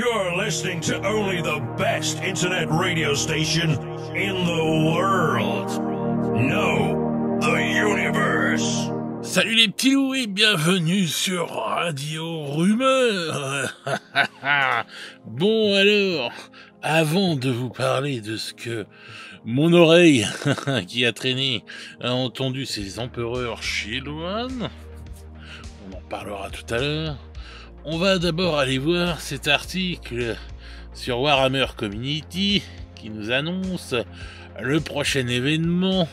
You're listening to only the best internet radio station in the world. No, the universe. Salut les petits loups et bienvenue sur Radio Rumeur. Bon alors, avant de vous parler de ce que mon oreille qui a traîné a entendu ces empereurs chinoises, on en parlera tout à l'heure. On va d'abord aller voir cet article sur Warhammer Community qui nous annonce le prochain événement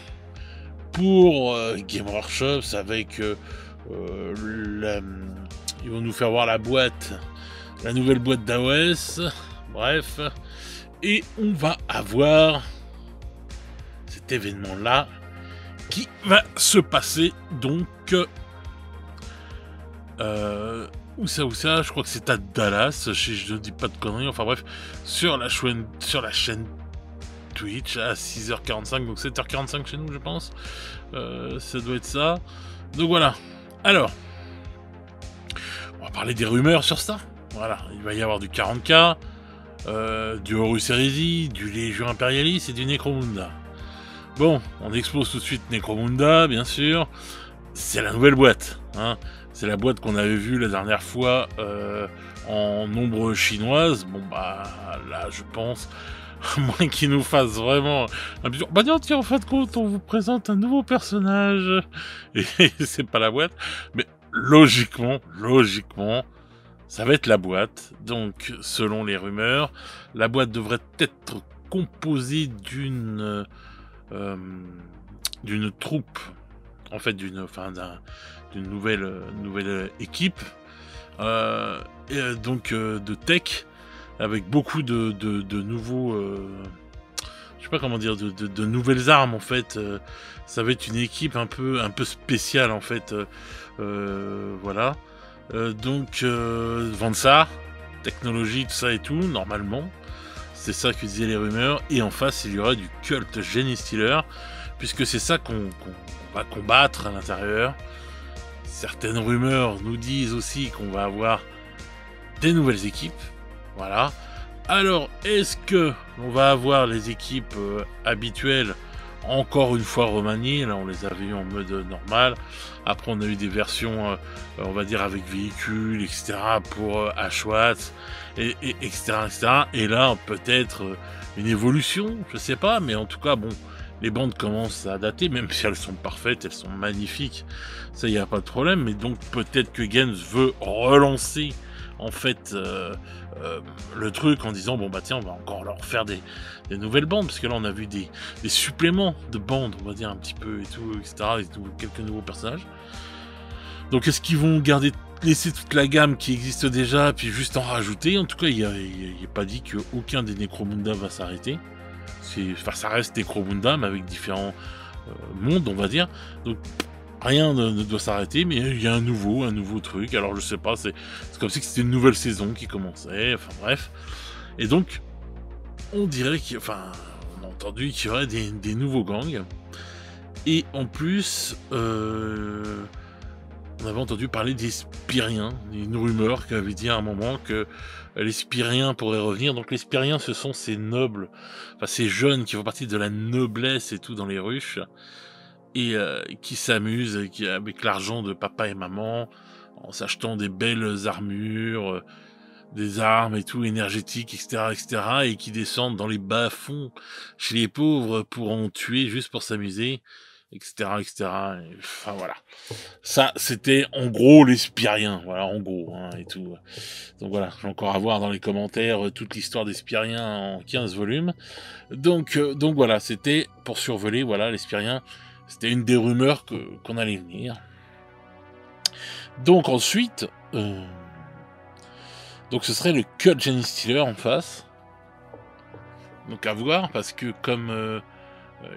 pour Game Workshop avec ils vont nous faire voir la boîte, la nouvelle boîte d'AOS, bref, et on va avoir cet événement là qui va se passer donc où ça, je crois que c'est à Dallas, je ne dis pas de conneries, enfin bref, sur la chaîne Twitch à 6h45, donc 7h45 chez nous je pense, ça doit être ça, donc voilà. Alors, on va parler des rumeurs sur ça, voilà, il va y avoir du 40k, du Horus Heresy, du Légion Imperialis et du Necromunda. Bon, on expose tout de suite Necromunda, bien sûr, c'est la nouvelle boîte, hein. C'est la boîte qu'on avait vue la dernière fois en ombre chinoise. Bon bah là je pense, à moins qu'ils nous fassent vraiment un petit... Bah tiens, en fin de compte, on vous présente un nouveau personnage. Et c'est pas la boîte. Mais logiquement, ça va être la boîte. Donc, selon les rumeurs, la boîte devrait être composée d'une troupe, en fait, d'une nouvelle équipe, et donc de tech, avec beaucoup de nouveaux, je sais pas comment dire, de nouvelles armes en fait. Ça va être une équipe un peu spéciale en fait, voilà. Donc vendre ça, technologie, tout ça et tout, normalement. C'est ça que disaient les rumeurs. Et en face, il y aura du Cult Genestealer, puisque c'est ça qu'on va combattre à l'intérieur. Certaines rumeurs nous disent aussi qu'on va avoir des nouvelles équipes. Voilà. Alors, est-ce que on va avoir les équipes habituelles, encore une fois remaniées? Là, on les avait eu en mode normal. Après, on a eu des versions, on va dire, avec véhicules, etc. pour Ashwat, et etc. Et là, peut-être une évolution, je sais pas. Mais en tout cas, bon... Les bandes commencent à dater, même si elles sont parfaites, elles sont magnifiques, ça y a pas de problème, mais donc peut-être que Games veut relancer en fait le truc en disant bon bah tiens on va encore leur faire des nouvelles bandes, parce que là on a vu des suppléments de bandes, on va dire un petit peu et tout, etc. et tout, quelques nouveaux personnages. Donc est-ce qu'ils vont laisser toute la gamme qui existe déjà, puis juste en rajouter? En tout cas il n'est pas dit qu'aucun des Necromunda va s'arrêter. Enfin, ça reste Necromunda, mais avec différents mondes, on va dire. Donc, rien ne doit s'arrêter, mais il y a un nouveau truc. Alors, je sais pas, c'est comme si c'était une nouvelle saison qui commençait. Enfin, bref. Et donc, on dirait on a entendu qu'il y aurait des nouveaux gangs. Et en plus, on avait entendu parler des Spiriens, une rumeur qui avait dit à un moment que les Spiriens pourraient revenir. Donc les Spiriens, ce sont ces nobles, enfin ces jeunes qui font partie de la noblesse et tout dans les ruches, et qui s'amusent avec l'argent de papa et maman, en s'achetant des belles armures, des armes et tout, énergétiques, etc., et qui descendent dans les bas-fonds chez les pauvres pour en tuer juste pour s'amuser, etc., et, enfin voilà. Ça, c'était en gros les Spiriens, voilà, en gros, hein, et tout. Donc voilà, j'ai encore à voir dans les commentaires toute l'histoire des Spiriens en 15 volumes. Donc voilà, c'était pour survoler, voilà, les Spiriens, c'était une des rumeurs qu'on allait venir. Donc ensuite, donc ce serait le Cult Genestealer en face. Donc à voir, parce que comme...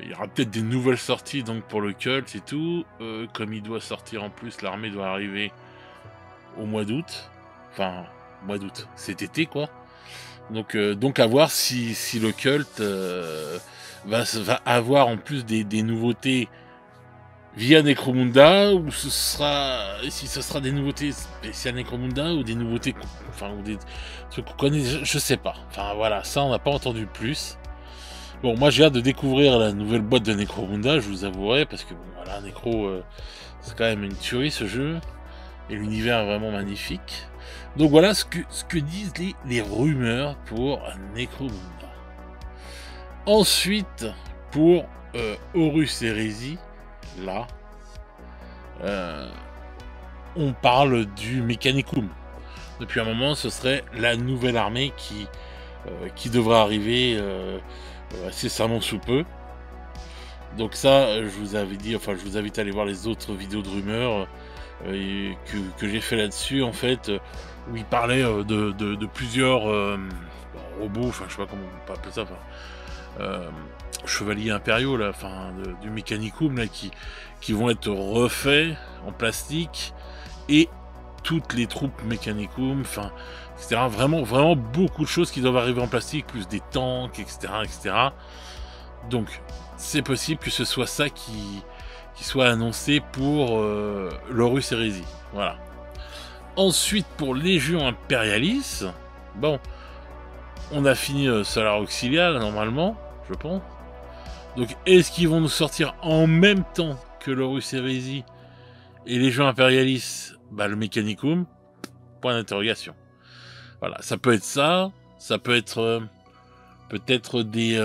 il y aura peut-être des nouvelles sorties donc pour le Cult et tout. Comme il doit sortir en plus, l'armée doit arriver au mois d'août. Enfin, mois d'août, cet été quoi. Donc à voir si le Cult va avoir en plus des nouveautés via Necromunda, ou ce sera, si ce sera des nouveautés spéciales Necromunda, ou des nouveautés, enfin, ou des trucs qu'on connaît, je sais pas. Enfin voilà, ça on n'a pas entendu plus. Bon, moi j'ai hâte de découvrir la nouvelle boîte de Necromunda, je vous avouerai, parce que bon, voilà, Necro, c'est quand même une tuerie ce jeu, et l'univers est vraiment magnifique. Donc voilà ce que disent les rumeurs pour Necromunda. Ensuite, pour Horus Heresy, là, on parle du Mechanicum. Depuis un moment, ce serait la nouvelle armée qui devrait arriver incessamment sous peu. Donc ça, je vous avais dit, enfin je vous invite à aller voir les autres vidéos de rumeurs que j'ai fait là-dessus, en fait, où il parlait de plusieurs robots, enfin je sais pas comment on peut appeler ça, chevaliers impériaux là, enfin du Mechanicum là, qui vont être refaits en plastique, et toutes les troupes Mechanicum, enfin etc. Vraiment beaucoup de choses qui doivent arriver en plastique, plus des tanks, etc. Donc c'est possible que ce soit ça qui soit annoncé pour l'Horus Heresy. Voilà. Ensuite, pour Légion Imperialis, bon, on a fini Solar Auxilia normalement, je pense. Donc est-ce qu'ils vont nous sortir en même temps que l'Horus Heresy et Légion Imperialis, bah, le Mechanicum? Point d'interrogation. Voilà, ça peut être ça, ça peut être peut-être des...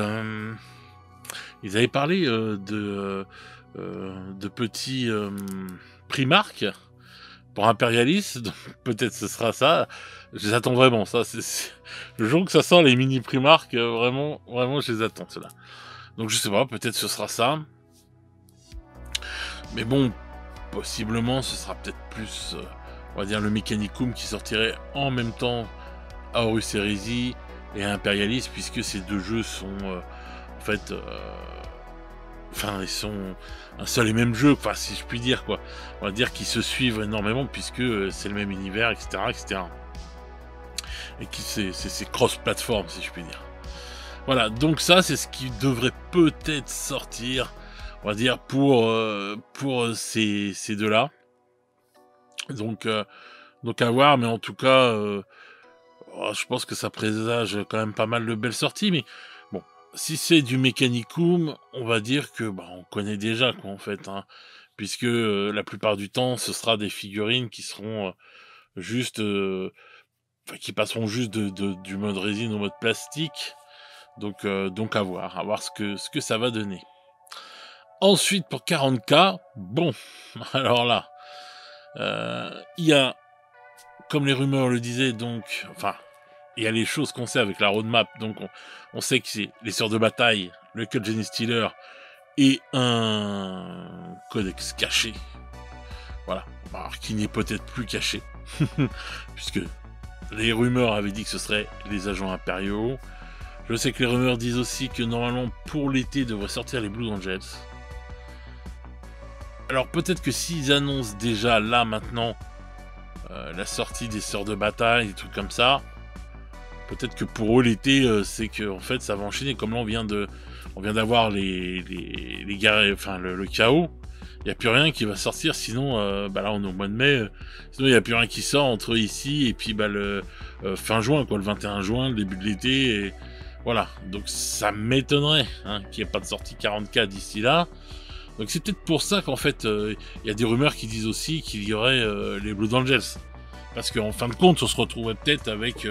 ils avaient parlé de petits Primark pour Imperialis, donc peut-être ce sera ça. Je les attends vraiment, ça. Le jour que ça sort, les mini Primark, vraiment, je les attends, ceux-là. Donc je sais pas, peut-être ce sera ça. Mais bon, possiblement, ce sera peut-être plus, on va dire, le Mechanicum qui sortirait en même temps à Horus Heresy et à Imperialis, puisque ces deux jeux sont, en fait... Enfin, ils sont un seul et même jeu, enfin, si je puis dire, quoi. On va dire qu'ils se suivent énormément, puisque c'est le même univers, etc. Et qui c'est cross-platform, si je puis dire. Voilà, donc ça, c'est ce qui devrait peut-être sortir, on va dire, pour ces deux-là. Donc à voir, mais en tout cas, je pense que ça présage quand même pas mal de belles sorties, mais bon, si c'est du Mechanicum, on va dire que bah, on connaît déjà, quoi, en fait, hein, puisque la plupart du temps, ce sera des figurines qui seront juste, qui passeront juste du mode résine au mode plastique. Donc à voir ce que ça va donner. Ensuite, pour 40K, bon, alors là, il y a, comme les rumeurs le disaient, donc, enfin, il y a les choses qu'on sait avec la roadmap, donc on sait que c'est les sœurs de bataille, le Cut Genie Stealer et un codex caché. Voilà, alors qui n'est peut-être plus caché, puisque les rumeurs avaient dit que ce serait les agents impériaux. Je sais que les rumeurs disent aussi que normalement pour l'été devraient sortir les Blue Angels. Alors peut-être que s'ils annoncent déjà là maintenant la sortie des sœurs de bataille, des trucs comme ça, peut-être que pour eux l'été c'est que en fait ça va enchaîner. Comme là on vient d'avoir les guerres, enfin le chaos. Il n'y a plus rien qui va sortir, sinon bah là on est au mois de mai, sinon il n'y a plus rien qui sort entre ici et puis bah le fin juin, quoi, le 21 juin, le début de l'été, et voilà. Donc ça m'étonnerait hein, qu'il n'y ait pas de sortie 40K d'ici là. Donc c'est peut-être pour ça qu'en fait il y a des rumeurs qui disent aussi qu'il y aurait les Blood Angels. Parce qu'en fin de compte on se retrouverait peut-être avec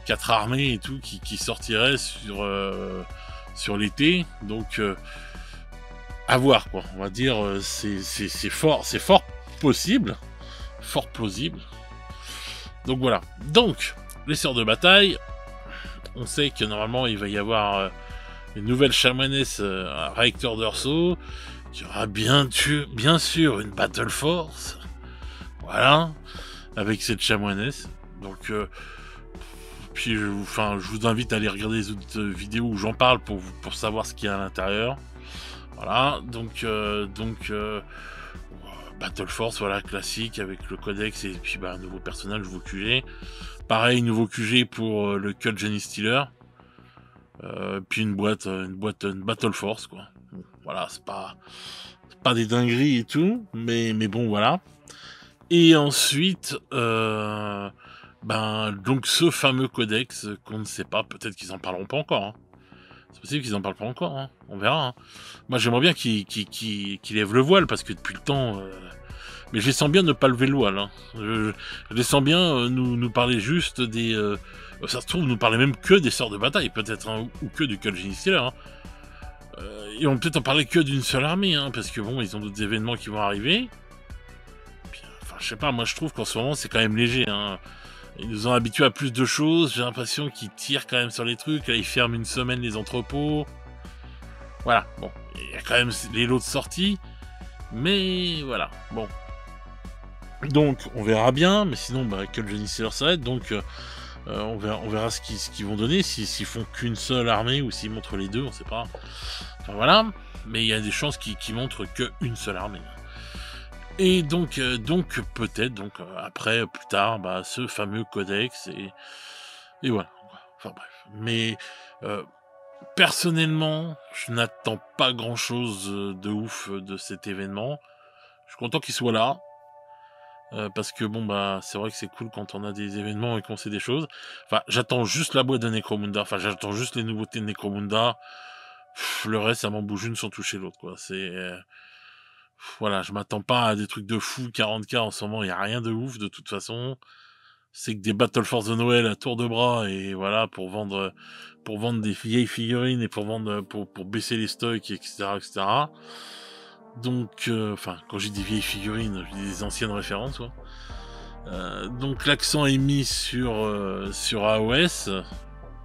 4 armées et tout qui sortiraient sur l'été. Donc à voir, quoi. On va dire c'est fort possible, fort plausible. Donc voilà. Donc les sœurs de bataille, on sait que normalement il va y avoir une nouvelle chamanesse réacteur d'Urso. Il y aura bien sûr une Battle Force. Voilà, avec cette chamanesse. Donc puis je vous invite à aller regarder les autres vidéos où j'en parle pour savoir ce qu'il y a à l'intérieur. Voilà, donc Battle Force, voilà, classique avec le codex et puis bah un nouveau personnage, nouveau QG. Pareil, nouveau QG pour le Cut Genie Stealer. Puis une boîte Battle Force, quoi. Bon, voilà, c'est pas pas des dingueries et tout, mais bon, voilà. Et ensuite, donc ce fameux codex qu'on ne sait pas, peut-être qu'ils en parleront pas encore. Hein. C'est possible qu'ils en parlent pas encore, hein. On verra. Hein. Moi, j'aimerais bien qu'ils lèvent le voile, parce que depuis le temps... Mais je les sens bien ne pas lever le voile. Hein. Je les sens bien nous parler juste des... ça se trouve, nous parler même que des sorts de bataille, peut-être, hein, ou que du Call Genie. Hein. Ils vont peut-être en parler que d'une seule armée, hein, parce que bon, ils ont d'autres événements qui vont arriver. Puis, enfin, je sais pas, moi je trouve qu'en ce moment, c'est quand même léger. Hein. Ils nous ont habitués à plus de choses. J'ai l'impression qu'ils tirent quand même sur les trucs. Là, ils ferment une semaine les entrepôts. Voilà, bon, il y a quand même les lots de sortie. Mais voilà, bon. Donc, on verra bien. Mais sinon, Call Genie s'arrête. Donc, on verra ce qu'ils vont donner. S'ils font qu'une seule armée ou s'ils montrent les deux, on sait pas. Enfin, voilà. Mais il y a des chances qu'ils montrent qu'une seule armée. Et donc peut-être, après, plus tard, ce fameux codex, et voilà. Enfin bref. Mais personnellement, je n'attends pas grand-chose de ouf de cet événement. Je suis content qu'il soit là. Parce que c'est vrai que c'est cool quand on a des événements et qu'on sait des choses. Enfin, j'attends juste la boîte de Necromunda. Enfin, j'attends juste les nouveautés de Necromunda. Le reste, ça m'en bouge une sans toucher l'autre, quoi. C'est... voilà, je m'attends pas à des trucs de fou, 40K en ce moment, il n'y a rien de ouf de toute façon. C'est que des Battle Force de Noël à tour de bras, et voilà, pour vendre des vieilles figurines et pour baisser les stocks, etc., etc. Donc, quand j'ai des vieilles figurines, j'ai des anciennes références, quoi. Donc l'accent est mis sur AOS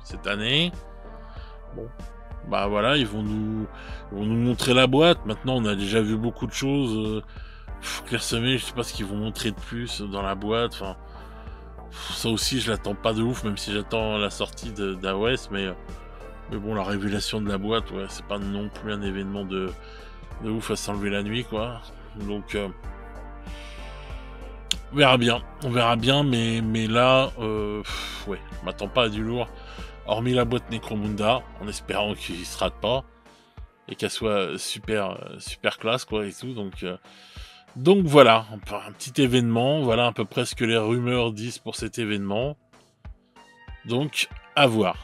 cette année. Bon. Voilà, ils vont nous montrer la boîte. Maintenant, on a déjà vu beaucoup de choses. Clairsemé, je sais pas ce qu'ils vont montrer de plus dans la boîte. Enfin, ça aussi, je l'attends pas de ouf, même si j'attends la sortie d'AOS. Mais bon, la révélation de la boîte, ouais, c'est pas non plus un événement de ouf à s'enlever la nuit, quoi. Donc, on verra bien. Mais là, ouais, je m'attends pas à du lourd. Hormis la boîte Necromunda, en espérant qu'il se rate pas et qu'elle soit super classe, quoi, et tout. Donc voilà, un petit événement. Voilà à peu près ce que les rumeurs disent pour cet événement. Donc à voir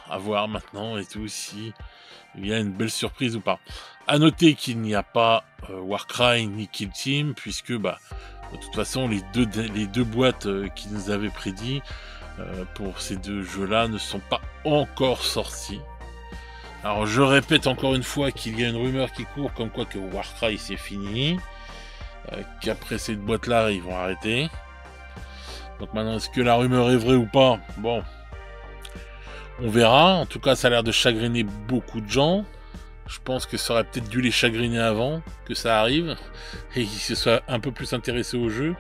maintenant et tout, si il y a une belle surprise ou pas. À noter qu'il n'y a pas Warcry ni Kill Team, puisque de toute façon les deux boîtes qui nous avaient prédit pour ces deux jeux-là ne sont pas encore sortis. Alors je répète encore une fois qu'il y a une rumeur qui court comme quoi que Warcry c'est fini, qu'après cette boîte-là ils vont arrêter. Donc maintenant, est-ce que la rumeur est vraie ou pas? Bon, on verra. En tout cas, ça a l'air de chagriner beaucoup de gens. Je pense que ça aurait peut-être dû les chagriner avant que ça arrive et qu'ils se soient un peu plus intéressés au jeu.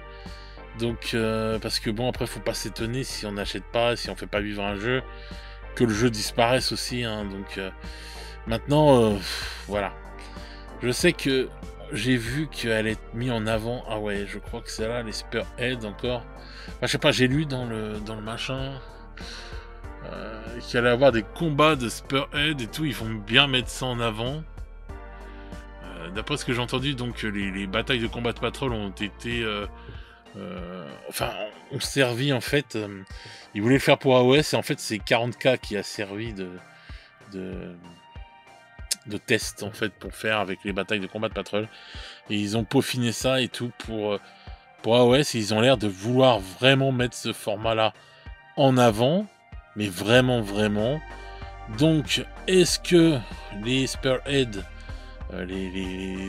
Donc, parce que bon, après, faut pas s'étonner si on n'achète pas, si on fait pas vivre un jeu, que le jeu disparaisse aussi. Hein. Donc, maintenant, voilà. Je sais que j'ai vu qu'elle est mise en avant. Ah ouais, je crois que c'est là les Spearhead encore. Enfin, je sais pas, j'ai lu dans le machin qu'il allait avoir des combats de Spearhead et tout. Ils vont bien mettre ça en avant. D'après ce que j'ai entendu, donc les batailles de combat de patrol ont été ont servi en fait. Ils voulaient le faire pour AOS et en fait c'est 40K qui a servi de test en fait pour faire avec les batailles de combat de patrol. Et ils ont peaufiné ça et tout pour AOS et ils ont l'air de vouloir vraiment mettre ce format-là en avant, mais vraiment. Donc est-ce que les Spearhead,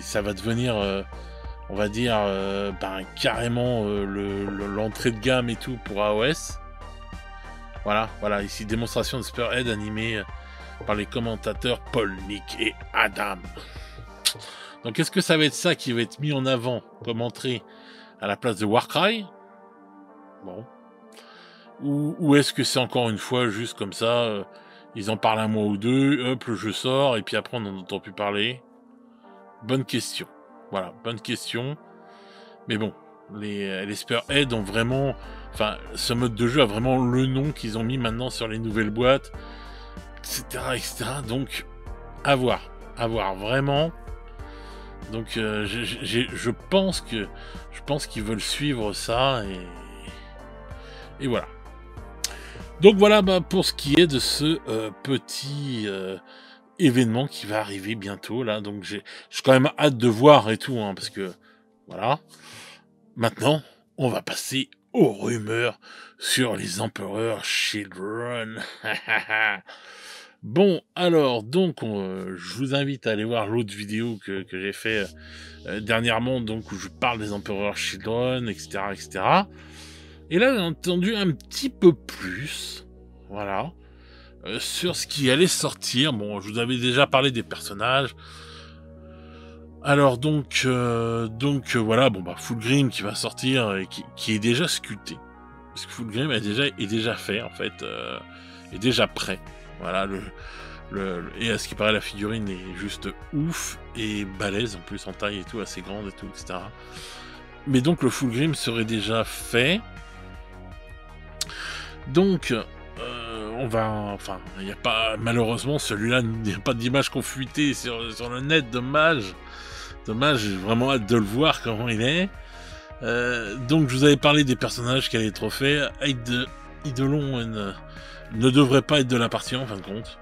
ça va devenir on va dire carrément l'entrée de gamme et tout pour AOS. Voilà, ici démonstration de Spearhead animée par les commentateurs Paul, Nick et Adam. Donc est-ce que ça va être ça qui va être mis en avant comme entrée à la place de Warcry? Bon. Ou est-ce que c'est encore une fois juste comme ça, ils en parlent un mois ou deux, hop, le jeu sort, et puis après on n'en entend plus parler? Bonne question. Voilà, bonne question. Mais bon, les Spearhead ont vraiment... Enfin, ce mode de jeu a vraiment le nom qu'ils ont mis maintenant sur les nouvelles boîtes, etc. Donc, à voir vraiment. Donc je pense qu'ils veulent suivre ça et voilà. Donc voilà pour ce qui est de ce petit événement qui va arriver bientôt là. Donc j'ai quand même hâte de voir et tout, hein, parce que voilà. Maintenant, on va passer aux rumeurs sur les Emperor Children. Bon, alors, donc, je vous invite à aller voir l'autre vidéo que j'ai fait dernièrement, donc où je parle des Emperor Children, etc., etc. Et là, j'ai entendu un petit peu plus, voilà, sur ce qui allait sortir. Bon, je vous avais déjà parlé des personnages. Alors donc voilà, bon bah Fulgrim qui va sortir et qui est déjà sculpté. Parce que Fulgrim est déjà fait en fait, est déjà prêt. Voilà, et à ce qui paraît la figurine est juste ouf et balèze en plus en taille et tout, assez grande et tout, etc. Mais donc le Fulgrim serait déjà fait. Donc il n'y a pas, malheureusement celui-là, il n'y a pas d'image qu'on fuitait sur le net, dommage. J'ai vraiment hâte de le voir comment il est. Donc je vous avais parlé des personnages qui allaient être faits. Eidolon ne devrait pas être de la partie en fin de compte.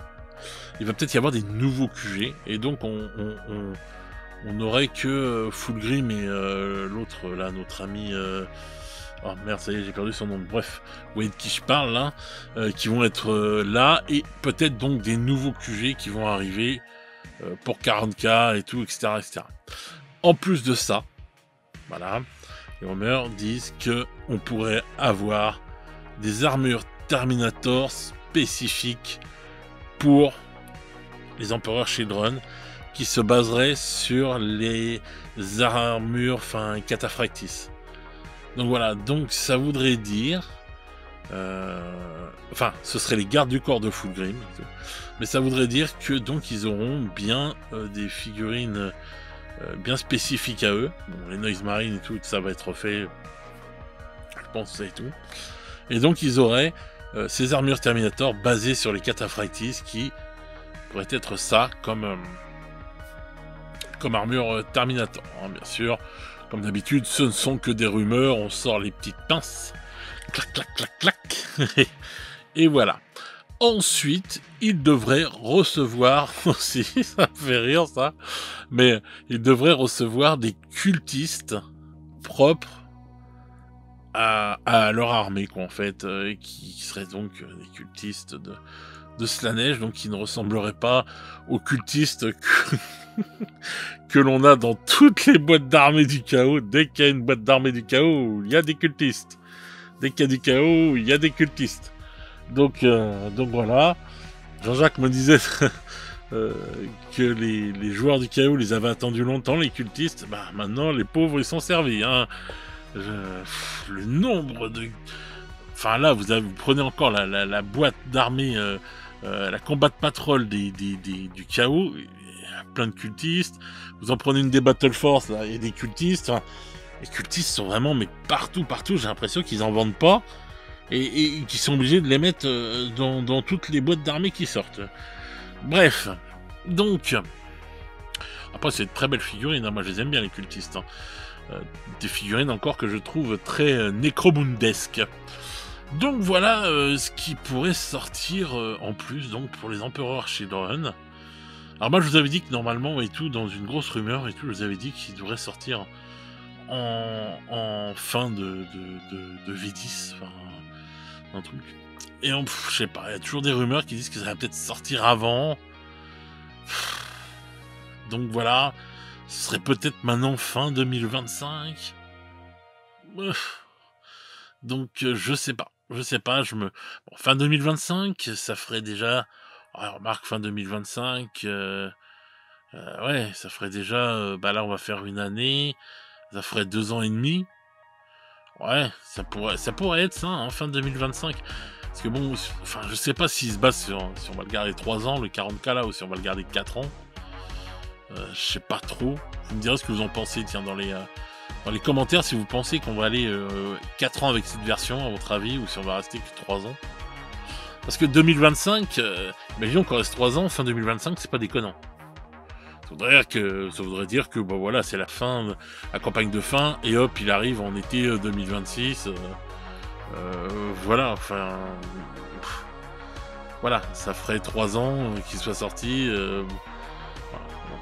Il va peut-être y avoir des nouveaux QG et donc on n'aurait que Fulgrim et l'autre là, notre ami. Oh merde, ça y est, j'ai perdu son nom. Bref, vous voyez de qui je parle là, qui vont être là et peut-être donc des nouveaux QG qui vont arriver. Pour 40K et tout, etc., etc. En plus de ça, voilà, les rumeurs disent que on pourrait avoir des armures Terminator spécifiques pour les Emperor Children qui se baseraient sur les armures, Cataphractis. Donc voilà, donc ça voudrait dire... ce serait les gardes du corps de Fulgrim, mais ça voudrait dire que donc ils auront bien des figurines bien spécifiques à eux. Bon, les Noise Marine et tout, ça va être fait, je pense, ça et tout. Et donc ils auraient ces armures Terminator basées sur les Cataphractis qui pourraient être ça comme armure Terminator. Hein, bien sûr, comme d'habitude, ce ne sont que des rumeurs, on sort les petites pinces. Clac, clac, clac, clac. Et voilà. Ensuite, il devrait recevoir aussi, ça me fait rire ça, mais il devrait recevoir des cultistes propres à leur armée, quoi, en fait, qui seraient donc des cultistes de Slanesh, donc qui ne ressembleraient pas aux cultistes que l'on a dans toutes les boîtes d'armée du chaos. Dès qu'il y a une boîte d'armée du chaos, il y a des cultistes. Dès qu'il y a du chaos, il y a des cultistes. Donc voilà. Jean-Jacques me disait que les joueurs du chaos les avaient attendus longtemps, les cultistes. Bah maintenant, les pauvres, ils sont servis. Hein. Le nombre de... Enfin là, vous prenez encore la boîte d'armée, la combat de patrol du chaos. Il y a plein de cultistes. Vous en prenez une des Battle Force, là, il y a des cultistes. Enfin, les cultistes sont vraiment, mais partout, j'ai l'impression qu'ils en vendent pas et qu'ils sont obligés de les mettre dans toutes les boîtes d'armée qui sortent. Bref, donc, après c'est de très belles figurines, hein. Moi je les aime bien les cultistes. Hein. Des figurines encore que je trouve très nécromundesques. Donc voilà ce qui pourrait sortir en plus donc pour les Emperor Children. Alors moi je vous avais dit que normalement et tout, dans une grosse rumeur et tout, je vous avais dit qu'il devrait sortir en fin de V10, enfin un truc. Et je sais pas, il y a toujours des rumeurs qui disent que ça va peut-être sortir avant. Donc voilà, ce serait peut-être maintenant fin 2025. Donc je sais pas, fin 2025, ça ferait déjà... Alors, remarque, fin 2025, ouais, ça ferait déjà... là on va faire une année... Ça ferait 2 ans et demi. Ouais, ça pourrait être ça, hein, fin 2025. Parce que bon, enfin, je sais pas s'il se base si on va le garder 3 ans, le 40K là, ou si on va le garder 4 ans. Je sais pas trop. Vous me direz ce que vous en pensez, tiens, dans les commentaires, si vous pensez qu'on va aller 4 ans avec cette version, à votre avis, ou si on va rester que 3 ans. Parce que 2025, imaginons qu'on reste 3 ans, fin 2025, c'est pas déconnant. Ça voudrait dire que bah voilà, c'est la fin, la campagne de fin, et hop, il arrive en été 2026. Voilà, enfin, voilà, ça ferait 3 ans qu'il soit sorti. Voilà, bon.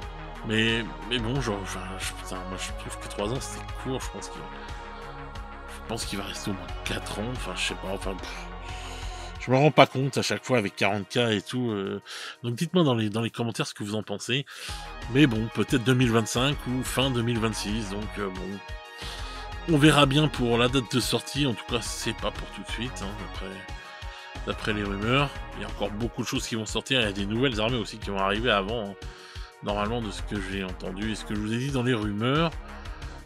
Mais bon, putain, moi je trouve que 3 ans c'était court. Je pense qu'il va rester au moins 4 ans. Enfin, je sais pas. Enfin, je me rends pas compte à chaque fois avec 40K et tout. Donc dites-moi dans les commentaires ce que vous en pensez. Mais bon, peut-être 2025 ou fin 2026. Donc bon, on verra bien pour la date de sortie. En tout cas, c'est pas pour tout de suite, hein, d'après les rumeurs. Il y a encore beaucoup de choses qui vont sortir. Il y a des nouvelles armées aussi qui vont arriver avant, hein, normalement, de ce que j'ai entendu et ce que je vous ai dit dans les rumeurs.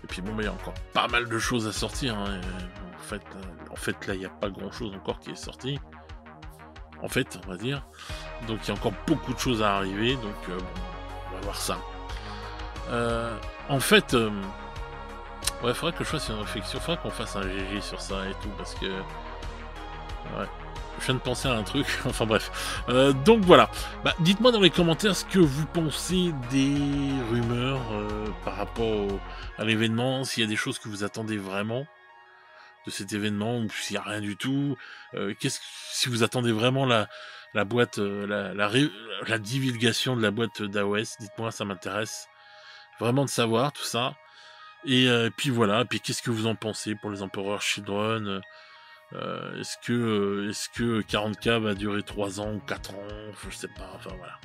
Et puis bon, bah, il y a encore pas mal de choses à sortir, hein. En fait, là, il n'y a pas grand-chose encore qui est sorti. En fait, on va dire. Donc, il y a encore beaucoup de choses à arriver. Donc, bon, on va voir ça. En fait, ouais, faudrait que je fasse une réflexion. Faudrait qu'on fasse un GG sur ça et tout. Parce que... Ouais. Je viens de penser à un truc. Enfin, bref. Donc, voilà. Bah, dites-moi dans les commentaires ce que vous pensez des rumeurs par rapport à l'événement. S'il y a des choses que vous attendez vraiment de cet événement ou s'il n'y a rien du tout. Si vous attendez vraiment la boîte, la divulgation de la boîte d'AOS, dites-moi, ça m'intéresse vraiment de savoir tout ça. Et puis voilà, puis qu'est-ce que vous en pensez pour les Emperor Children? Est-ce que 40K va durer 3 ans ou 4 ans? Je sais pas, enfin voilà.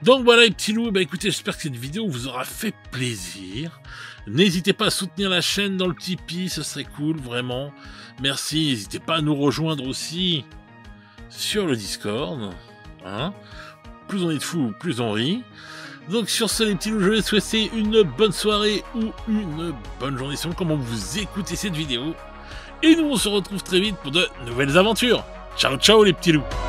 Donc voilà les petits loups, bah écoutez, j'espère que cette vidéo vous aura fait plaisir. N'hésitez pas à soutenir la chaîne dans le Tipeee, ce serait cool, vraiment. Merci, n'hésitez pas à nous rejoindre aussi sur le Discord. Hein, plus on est de fous, plus on rit. Donc sur ce les petits loups, je vais souhaiter une bonne soirée ou une bonne journée selon comment vous écoutez cette vidéo. Et nous on se retrouve très vite pour de nouvelles aventures. Ciao ciao les petits loups.